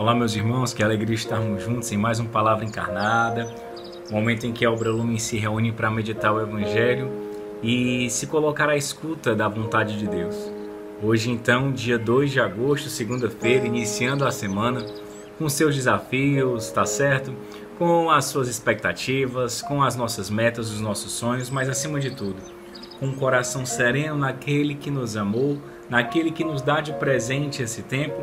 Olá, meus irmãos, que alegria estarmos juntos em mais uma Palavra Encarnada, um momento em que a Obra Lumen se reúne para meditar o Evangelho e se colocar à escuta da vontade de Deus. Hoje, então, dia 2 de agosto, segunda-feira, iniciando a semana, com seus desafios, tá certo? Com as suas expectativas, com as nossas metas, os nossos sonhos, mas acima de tudo, com um coração sereno naquele que nos amou, naquele que nos dá de presente esse tempo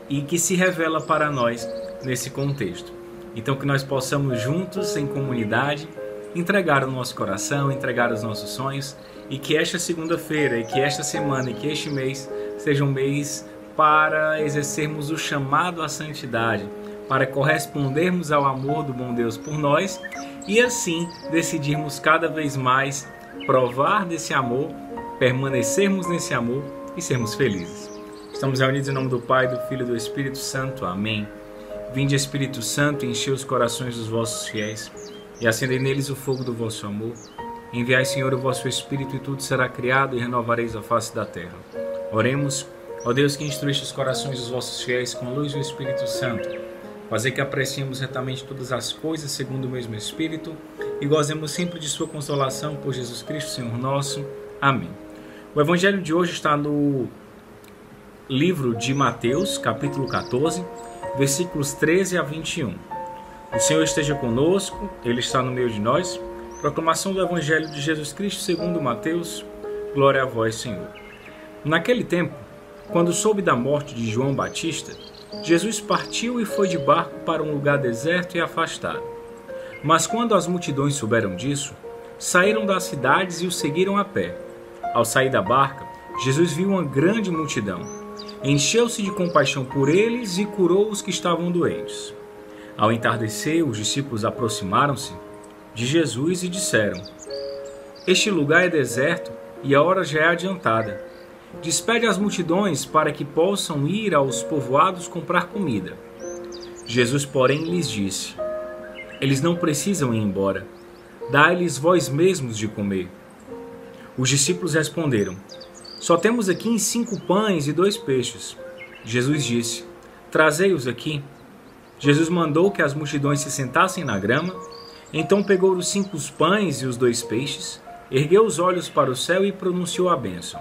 e que se revela para nós nesse contexto. Então que nós possamos juntos, em comunidade, entregar o nosso coração, entregar os nossos sonhos e que esta segunda-feira, e que esta semana, e que este mês seja um mês para exercermos o chamado à santidade, para correspondermos ao amor do bom Deus por nós e assim decidirmos cada vez mais provar desse amor, permanecermos nesse amor e sermos felizes. Estamos reunidos em nome do Pai, do Filho e do Espírito Santo. Amém. Vinde, Espírito Santo, enchei os corações dos vossos fiéis e acendei neles o fogo do vosso amor. Enviai, Senhor, o vosso Espírito e tudo será criado e renovareis a face da terra. Oremos, ó Deus que instruíste os corações dos vossos fiéis com a luz do Espírito Santo. Fazer que apreciemos retamente todas as coisas segundo o mesmo Espírito e gozemos sempre de sua consolação por Jesus Cristo, Senhor nosso. Amém. O Evangelho de hoje está no livro de Mateus, capítulo 14, versículos 13 a 21. O Senhor esteja conosco, Ele está no meio de nós. Proclamação do Evangelho de Jesus Cristo segundo Mateus. Glória a vós, Senhor. Naquele tempo, quando soube da morte de João Batista, Jesus partiu e foi de barco para um lugar deserto e afastado. Mas quando as multidões souberam disso, saíram das cidades e o seguiram a pé. Ao sair da barca, Jesus viu uma grande multidão. Encheu-se de compaixão por eles e curou os que estavam doentes. Ao entardecer, os discípulos aproximaram-se de Jesus e disseram: Este lugar é deserto e a hora já é adiantada. Despede as multidões para que possam ir aos povoados comprar comida. Jesus, porém, lhes disse: Eles não precisam ir embora. Dai-lhes vós mesmos de comer. Os discípulos responderam: Só temos aqui 5 pães e 2 peixes. Jesus disse: Trazei-os aqui. Jesus mandou que as multidões se sentassem na grama. Então pegou os 5 pães e os 2 peixes, ergueu os olhos para o céu e pronunciou a bênção.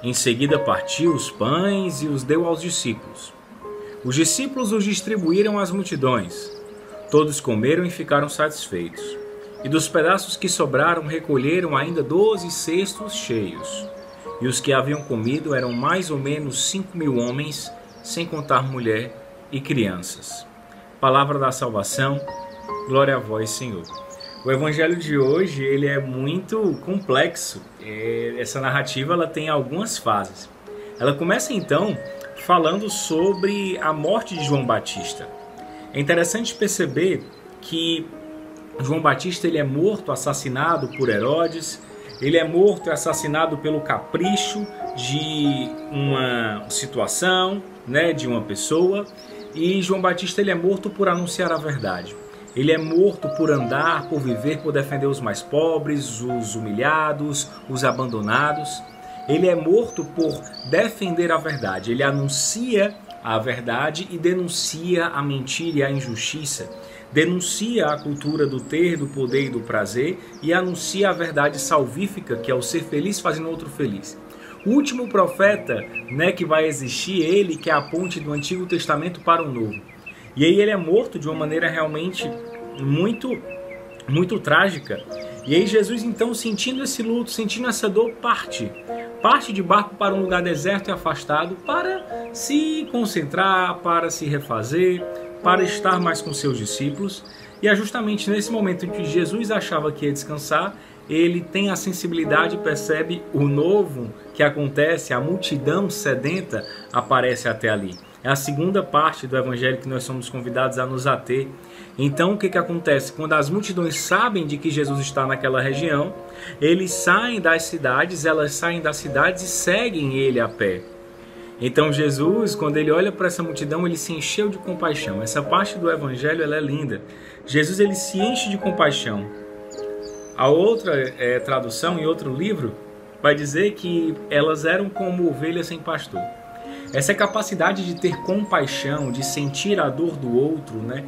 Em seguida partiu os pães e os deu aos discípulos. Os discípulos os distribuíram às multidões. Todos comeram e ficaram satisfeitos. E dos pedaços que sobraram recolheram ainda 12 cestos cheios. E os que haviam comido eram mais ou menos 5.000 homens, sem contar mulher e crianças. Palavra da salvação, glória a vós, Senhor. O Evangelho de hoje ele é muito complexo. Essa narrativa ela tem algumas fases. Ela começa então falando sobre a morte de João Batista. É interessante perceber que João Batista ele é morto, assassinado por Herodes. Ele é morto e assassinado pelo capricho de uma situação, de uma pessoa. E João Batista ele é morto por anunciar a verdade. Ele é morto por andar, por viver, por defender os mais pobres, os humilhados, os abandonados. Ele é morto por defender a verdade. Ele anuncia a verdade e denuncia a mentira e a injustiça. Denuncia a cultura do ter, do poder e do prazer e anuncia a verdade salvífica, que é o ser feliz fazendo outro feliz. O último profeta, que vai existir, ele que é a ponte do Antigo Testamento para o Novo. E aí ele é morto de uma maneira realmente muito trágica. E aí Jesus então, sentindo esse luto, sentindo essa dor, parte de barco para um lugar deserto e afastado para se concentrar, para se refazer, para estar mais com seus discípulos. E é justamente nesse momento em que Jesus achava que ia descansar, ele tem a sensibilidade e percebe o novo que acontece, a multidão sedenta aparece até ali. É a segunda parte do Evangelho que nós somos convidados a nos ater. Então o que acontece? Quando as multidões sabem de que Jesus está naquela região, eles saem das cidades, elas saem das cidades e seguem ele a pé. Então Jesus, quando ele olha para essa multidão, ele se encheu de compaixão. Essa parte do Evangelho ela é linda. Jesus ele se enche de compaixão. A outra tradução, em outro livro, vai dizer que elas eram como ovelhas sem pastor. Essa capacidade de ter compaixão, de sentir a dor do outro, né?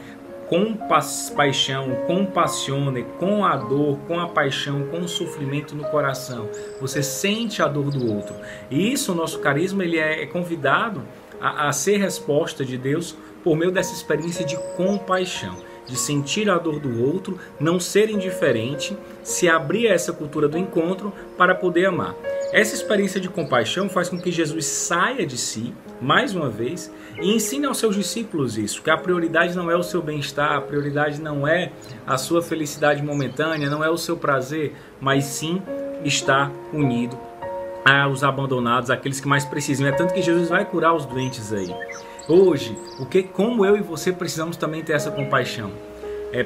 Paixão, compassione, com a dor, com a paixão, com o sofrimento no coração. Você sente a dor do outro. E isso, o nosso carisma, ele é convidado a ser resposta de Deus por meio dessa experiência de compaixão, de sentir a dor do outro, não ser indiferente, se abrir a essa cultura do encontro para poder amar. Essa experiência de compaixão faz com que Jesus saia de si, mais uma vez, e ensine aos seus discípulos isso, que a prioridade não é o seu bem-estar, a prioridade não é a sua felicidade momentânea, não é o seu prazer, mas sim estar unido aos abandonados, àqueles que mais precisam. É tanto que Jesus vai curar os doentes aí. Hoje, como eu e você precisamos também ter essa compaixão.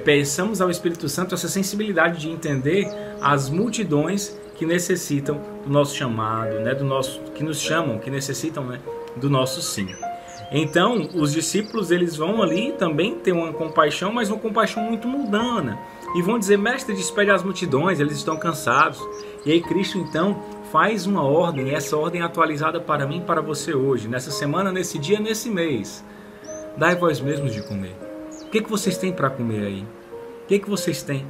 Peçamos ao Espírito Santo essa sensibilidade de entender as multidões que necessitam do nosso chamado, né, que nos chamam, que necessitam, né, do nosso sim. Então, os discípulos, eles vão ali também ter uma compaixão, mas uma compaixão muito mundana. E vão dizer: mestre, despede as multidões, eles estão cansados. E aí Cristo, então, faz uma ordem, e essa ordem é atualizada para mim e para você hoje, nessa semana, nesse dia, nesse mês. Dai vós mesmos de comer. O que vocês têm para comer aí? O que vocês têm?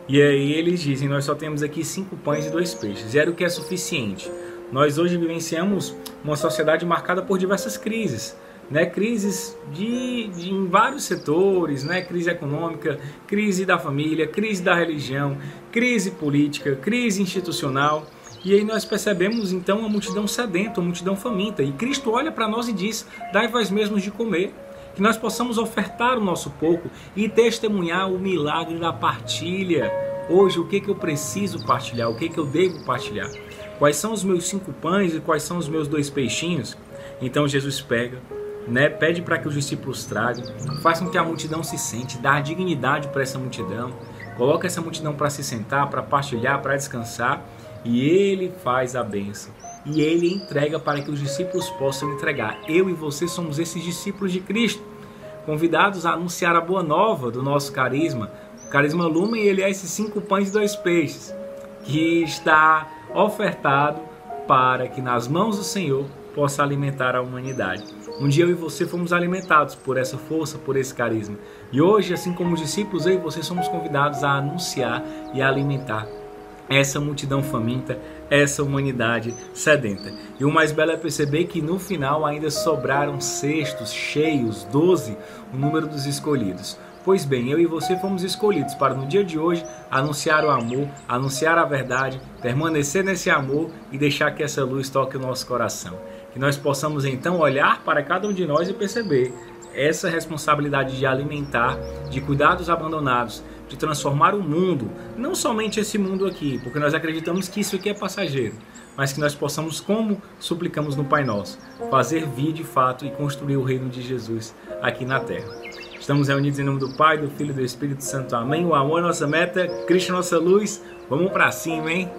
E aí eles dizem: nós só temos aqui 5 pães e 2 peixes. E era o que é suficiente. Nós hoje vivenciamos uma sociedade marcada por diversas crises. Né? Crises em vários setores, né? Crise econômica, crise da família, crise da religião, crise política, crise institucional. E aí nós percebemos então uma multidão sedenta, uma multidão faminta. E Cristo olha para nós e diz: dai vós mesmos de comer. Que nós possamos ofertar o nosso pouco e testemunhar o milagre da partilha. Hoje, o que eu preciso partilhar? O que eu devo partilhar? Quais são os meus 5 pães e quais são os meus 2 peixinhos? Então Jesus pega, né, pede para que os discípulos tragam, faz com que a multidão se sente, dá dignidade para essa multidão, coloca essa multidão para se sentar, para partilhar, para descansar, e ele faz a bênção. E ele entrega para que os discípulos possam entregar. Eu e você somos esses discípulos de Cristo, convidados a anunciar a boa nova do nosso carisma. O carisma Lumen, ele é esses 5 pães e 2 peixes, que está ofertado para que nas mãos do Senhor possa alimentar a humanidade. Um dia eu e você fomos alimentados por essa força, por esse carisma. E hoje, assim como os discípulos, eu e você somos convidados a anunciar e a alimentar essa multidão faminta, essa humanidade sedenta. E o mais belo é perceber que no final ainda sobraram cestos cheios, 12, o número dos escolhidos. Pois bem, eu e você fomos escolhidos para no dia de hoje anunciar o amor, anunciar a verdade, permanecer nesse amor e deixar que essa luz toque o nosso coração. Que nós possamos então olhar para cada um de nós e perceber essa responsabilidade de alimentar, de cuidar dos abandonados, de transformar o mundo, não somente esse mundo aqui, porque nós acreditamos que isso aqui é passageiro, mas que nós possamos, como suplicamos no Pai Nosso, fazer vir de fato e construir o reino de Jesus aqui na terra. Estamos reunidos em nome do Pai, do Filho e do Espírito Santo. Amém. O amor é nossa meta, Cristo é nossa luz. Vamos para cima, hein?